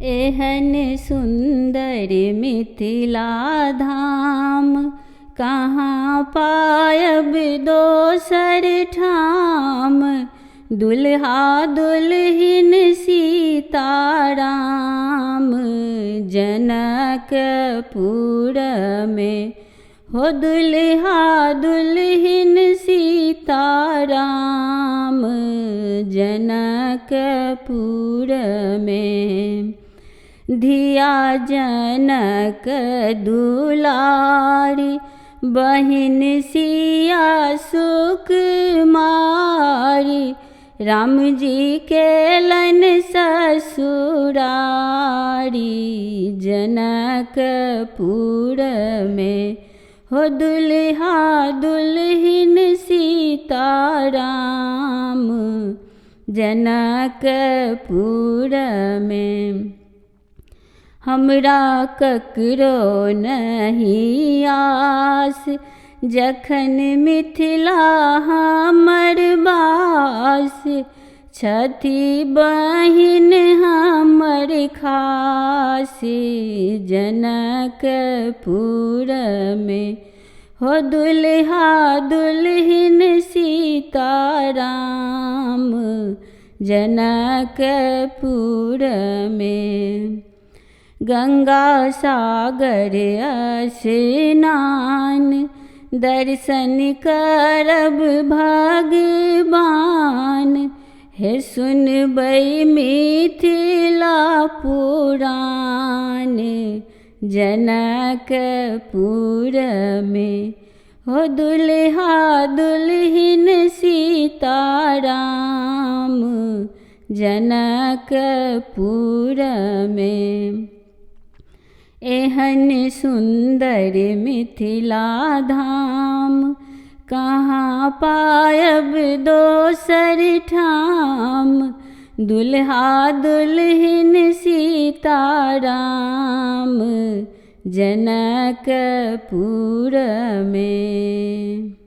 एहन सुंदर मिथिला धाम कहाँ पायब दोसर ठाम। दुल्हा दुल्हिन सीताराम जनकपुर में हो। दुल्हा दुल्हिन सीताराम जनकपुर में। धिया जनक दुलारी बहिन सिया सुकुमारी। राम जी के लन ससुरारी जनकपुर में हो। दुल्हा दुल्हिन सीताराम जनकपुर में। हमरा ककरो नहीं आस जखन मिथिला हमर बास। छठी बहिन हमर खास जनकपुर में हो। दुल्हा दुल्हिन सीताराम जनकपुर में। गंगा सागर स्नान दर्शन करब भगवान। हे सुनबै मिथिला पुराण जनकपुर में हो। दुल्हा दुल्हिन सीताराम जनकपुर में। एहन सुंदर मिथिला धाम कहाँ पायब दोसर ठाम। दुल्हा दुल्हिन सीताराम जनकपुर में।